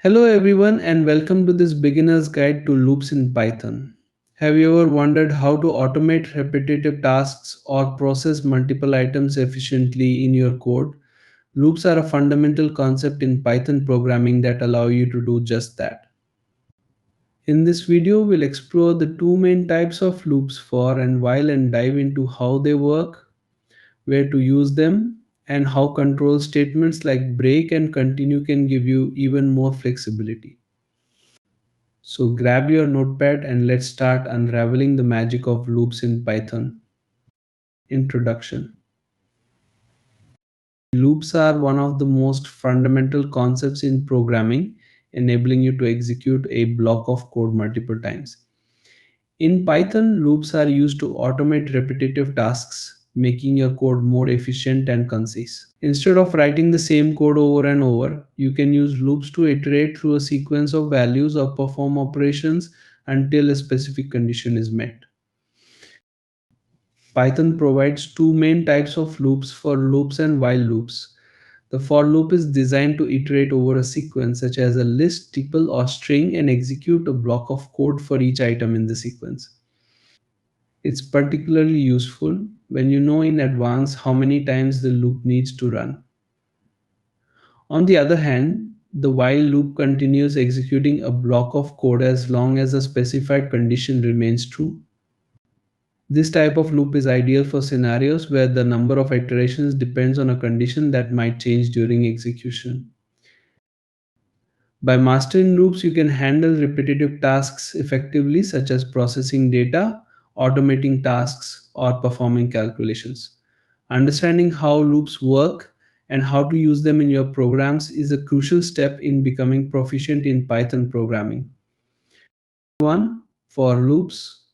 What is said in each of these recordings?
Hello everyone and welcome to this beginner's guide to loops in Python. Have you ever wondered how to automate repetitive tasks or process multiple items efficiently in your code? Loops are a fundamental concept in Python programming that allow you to do just that. In this video, we'll explore the two main types of loops for and while and dive into how they work, where to use them, and how control statements like break and continue can give you even more flexibility. So grab your notepad and let's start unraveling the magic of loops in Python. Introduction. Loops are one of the most fundamental concepts in programming, enabling you to execute a block of code multiple times. In Python, loops are used to automate repetitive tasks, making your code more efficient and concise. Instead of writing the same code over and over, you can use loops to iterate through a sequence of values or perform operations until a specific condition is met. Python provides two main types of loops for loops and while loops. The for loop is designed to iterate over a sequence such as a list, tuple, or string and execute a block of code for each item in the sequence. It's particularly useful when you know in advance how many times the loop needs to run. On the other hand, the while loop continues executing a block of code as long as a specified condition remains true. This type of loop is ideal for scenarios where the number of iterations depends on a condition that might change during execution. By mastering loops, you can handle repetitive tasks effectively, such as processing data, automating tasks, or performing calculations. Understanding how loops work and how to use them in your programs is a crucial step in becoming proficient in Python programming. 1. For loops.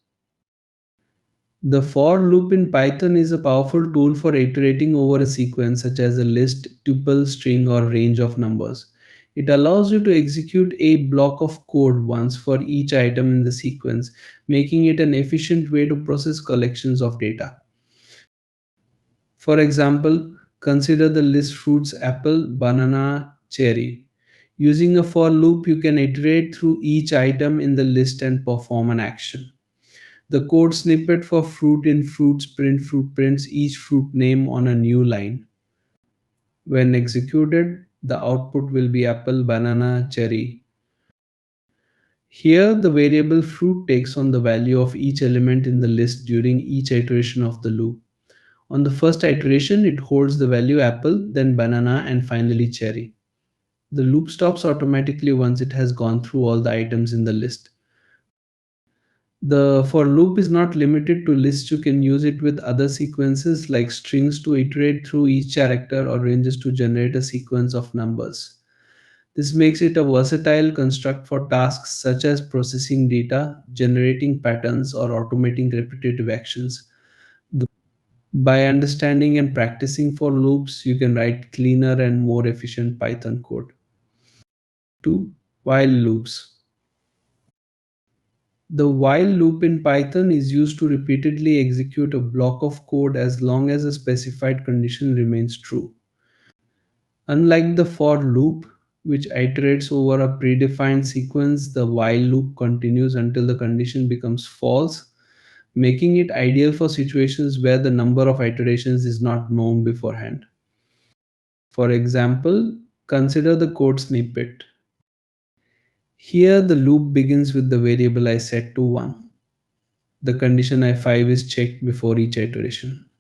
The for loop in Python is a powerful tool for iterating over a sequence such as a list, tuple, string, or range of numbers. It allows you to execute a block of code once for each item in the sequence, making it an efficient way to process collections of data. For example, consider the list fruits apple, banana, cherry. Using a for loop, you can iterate through each item in the list and perform an action. The code snippet for fruit in fruit prints each fruit name on a new line. When executed, the output will be apple, banana, cherry. Here, the variable fruit takes on the value of each element in the list during each iteration of the loop. On the first iteration, it holds the value apple, then banana, and finally cherry. The loop stops automatically once it has gone through all the items in the list. The for loop is not limited to lists. You can use it with other sequences like strings to iterate through each character or ranges to generate a sequence of numbers. This makes it a versatile construct for tasks such as processing data, generating patterns, or automating repetitive actions. By understanding and practicing for loops, you can write cleaner and more efficient Python code. 2. While loops. The while loop in Python is used to repeatedly execute a block of code as long as a specified condition remains true. Unlike the for loop, which iterates over a predefined sequence, the while loop continues until the condition becomes false, making it ideal for situations where the number of iterations is not known beforehand. For example, consider the code snippet. Here, the loop begins with the variable I set to 1. The condition I5 is checked before each iteration.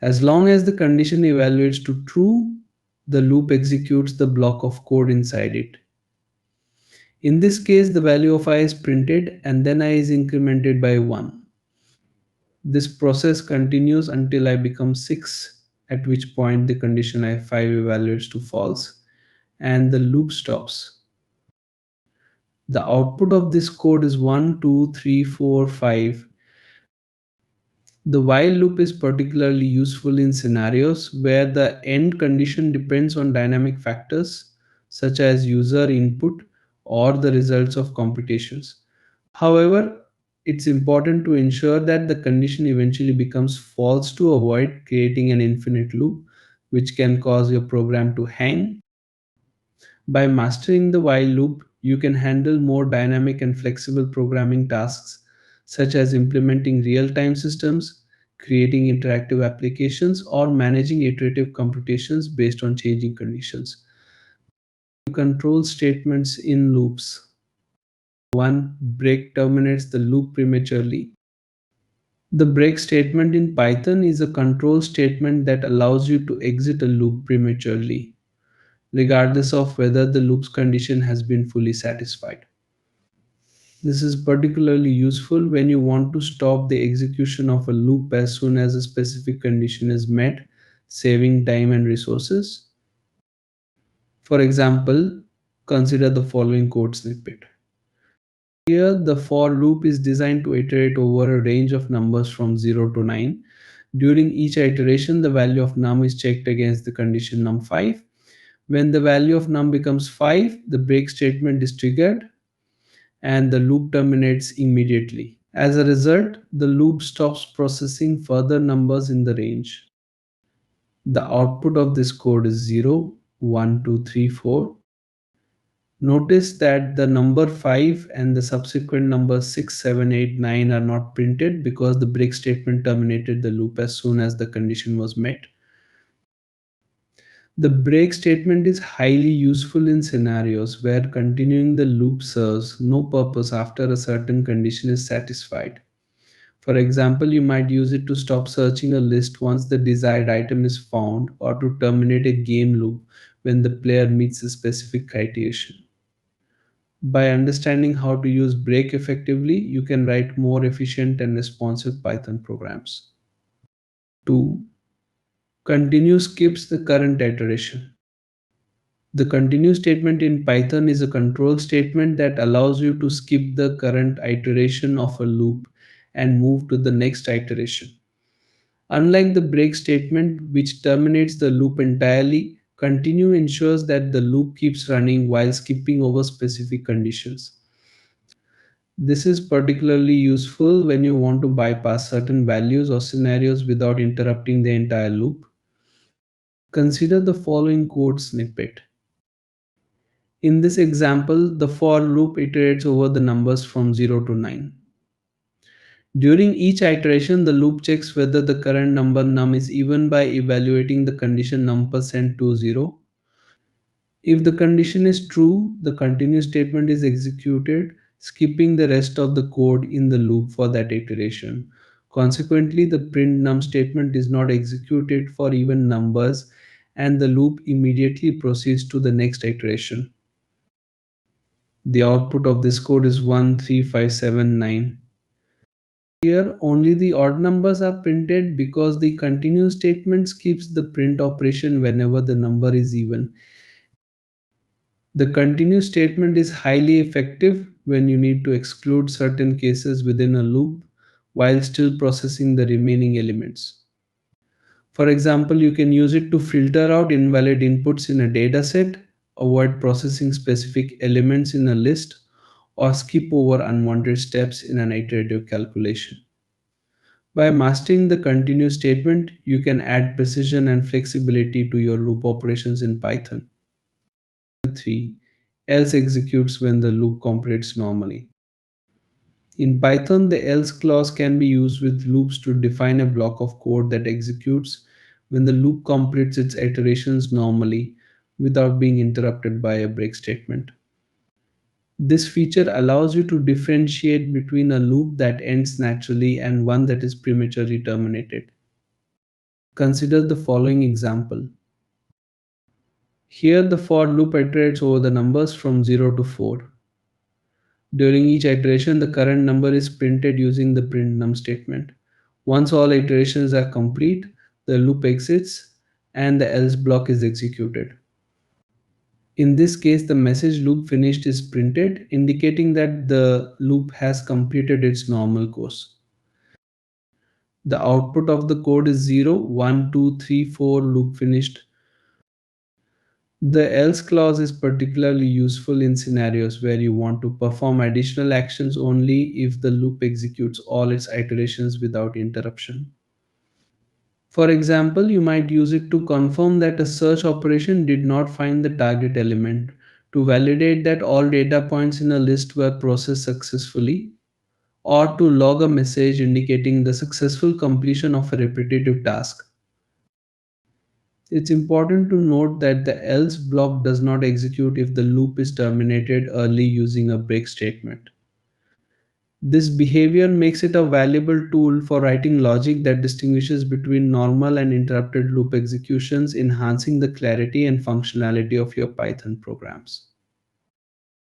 As long as the condition evaluates to true, the loop executes the block of code inside it. In this case, the value of I is printed and then I is incremented by 1. This process continues until I become 6, at which point the condition I5 evaluates to false and the loop stops. The output of this code is 1, 2, 3, 4, 5. The while loop is particularly useful in scenarios where the end condition depends on dynamic factors such as user input or the results of computations. However, it's important to ensure that the condition eventually becomes false to avoid creating an infinite loop, which can cause your program to hang. By mastering the while loop, you can handle more dynamic and flexible programming tasks, such as implementing real time systems, creating interactive applications, or managing iterative computations based on changing conditions. Control statements in loops. 1. Break terminates the loop prematurely. The break statement in Python is a control statement that allows you to exit a loop prematurely, regardless of whether the loop's condition has been fully satisfied. This is particularly useful when you want to stop the execution of a loop as soon as a specific condition is met, saving time and resources. For example, consider the following code snippet. Here, the for loop is designed to iterate over a range of numbers from 0 to 9. During each iteration, the value of num is checked against the condition num5. When the value of num becomes 5, the break statement is triggered and the loop terminates immediately. As a result, the loop stops processing further numbers in the range. The output of this code is 0, 1, 2, 3, 4. Notice that the number 5 and the subsequent numbers 6, 7, 8, 9 are not printed because the break statement terminated the loop as soon as the condition was met. The break statement is highly useful in scenarios where continuing the loop serves no purpose after a certain condition is satisfied. For example, you might use it to stop searching a list once the desired item is found, or to terminate a game loop when the player meets a specific criterion. By understanding how to use break effectively, you can write more efficient and responsive Python programs. 2. Continue skips the current iteration. The continue statement in Python is a control statement that allows you to skip the current iteration of a loop and move to the next iteration. Unlike the break statement, which terminates the loop entirely, continue ensures that the loop keeps running while skipping over specific conditions. This is particularly useful when you want to bypass certain values or scenarios without interrupting the entire loop. Consider the following code snippet. In this example, the for loop iterates over the numbers from 0 to 9. During each iteration, the loop checks whether the current number num is even by evaluating the condition num% to 0. If the condition is true, the continue statement is executed, skipping the rest of the code in the loop for that iteration. Consequently, the print num statement is not executed for even numbers, and the loop immediately proceeds to the next iteration. The output of this code is 1, 3, 5, 7, 9. Here, only the odd numbers are printed because the continue statement skips the print operation whenever the number is even. The continue statement is highly effective when you need to exclude certain cases within a loop while still processing the remaining elements. For example, you can use it to filter out invalid inputs in a dataset, avoid processing specific elements in a list, or skip over unwanted steps in an iterative calculation. By mastering the continue statement, you can add precision and flexibility to your loop operations in Python. 3. Else executes when the loop completes normally. In Python, the else clause can be used with loops to define a block of code that executes when the loop completes its iterations normally without being interrupted by a break statement. This feature allows you to differentiate between a loop that ends naturally and one that is prematurely terminated. Consider the following example. Here the for loop iterates over the numbers from 0 to 4. During each iteration, the current number is printed using the print num statement. Once all iterations are complete, the loop exits and the else block is executed. In this case, the message loop finished is printed, indicating that the loop has completed its normal course. The output of the code is 0, 1, 2, 3, 4 loop finished. The else clause is particularly useful in scenarios where you want to perform additional actions only if the loop executes all its iterations without interruption. For example, you might use it to confirm that a search operation did not find the target element to validate that all data points in a list were processed successfully, or to log a message indicating the successful completion of a repetitive task. It's important to note that the else block does not execute if the loop is terminated early using a break statement. This behavior makes it a valuable tool for writing logic that distinguishes between normal and interrupted loop executions, enhancing the clarity and functionality of your Python programs.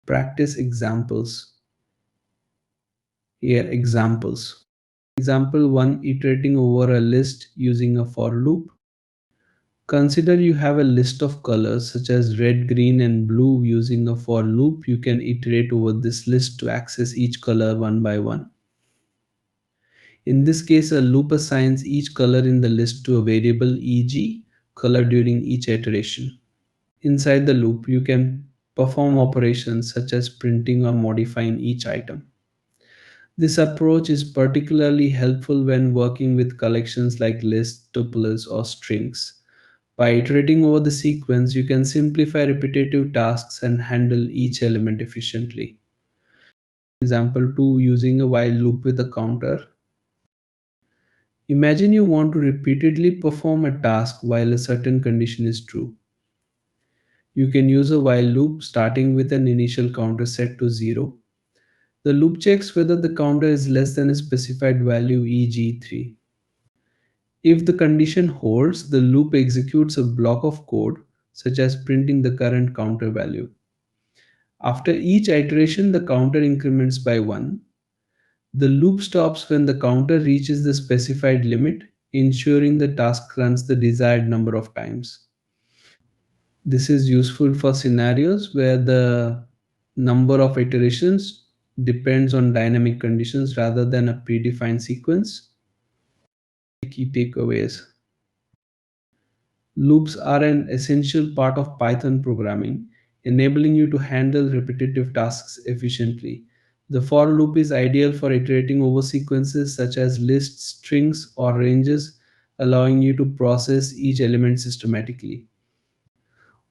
Practice examples. Here, examples. Example 1, iterating over a list using a for loop. Consider you have a list of colors such as red, green, and blue. Using a for loop, you can iterate over this list to access each color one by one. In this case, a loop assigns each color in the list to a variable, e.g., color during each iteration. Inside the loop, you can perform operations such as printing or modifying each item. This approach is particularly helpful when working with collections like lists, tuples, or strings. By iterating over the sequence, you can simplify repetitive tasks and handle each element efficiently. Example 2, using a while loop with a counter. Imagine you want to repeatedly perform a task while a certain condition is true. You can use a while loop starting with an initial counter set to 0. The loop checks whether the counter is less than a specified value, e.g. 3. If the condition holds, the loop executes a block of code, such as printing the current counter value. After each iteration, the counter increments by 1. The loop stops when the counter reaches the specified limit, ensuring the task runs the desired number of times. This is useful for scenarios where the number of iterations depends on dynamic conditions rather than a predefined sequence. Key takeaways. Loops are an essential part of Python programming, enabling you to handle repetitive tasks efficiently. The for loop is ideal for iterating over sequences such as lists, strings, or ranges, allowing you to process each element systematically.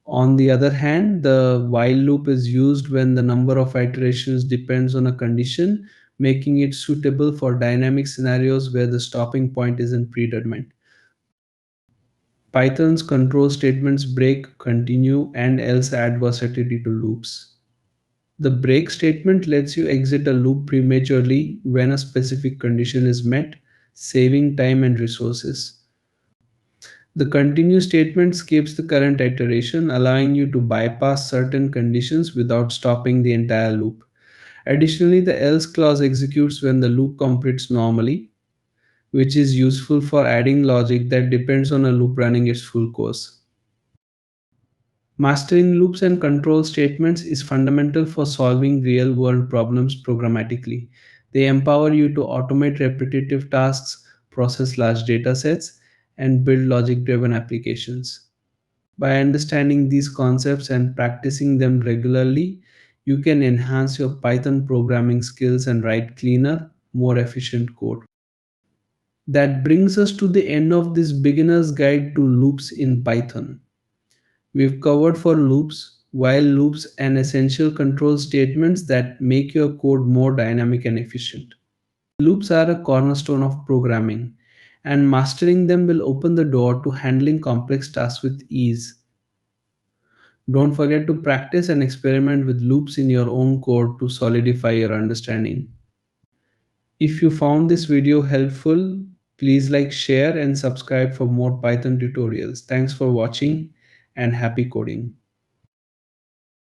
On the other hand, the while loop is used when the number of iterations depends on a condition, making it suitable for dynamic scenarios where the stopping point isn't predetermined. Python's control statements break, continue, and else add versatility to loops. The break statement lets you exit a loop prematurely when a specific condition is met, saving time and resources. The continue statement skips the current iteration, allowing you to bypass certain conditions without stopping the entire loop. Additionally, the else clause executes when the loop completes normally, which is useful for adding logic that depends on a loop running its full course. Mastering loops and control statements is fundamental for solving real-world problems programmatically. They empower you to automate repetitive tasks, process large data sets, and build logic-driven applications. By understanding these concepts and practicing them regularly, you can enhance your Python programming skills and write cleaner, more efficient code. That brings us to the end of this beginner's guide to loops in Python. We've covered for loops, while loops, and essential control statements that make your code more dynamic and efficient. Loops are a cornerstone of programming, and mastering them will open the door to handling complex tasks with ease. Don't forget to practice and experiment with loops in your own code to solidify your understanding. If you found this video helpful, please like, share, and subscribe for more Python tutorials. Thanks for watching and happy coding.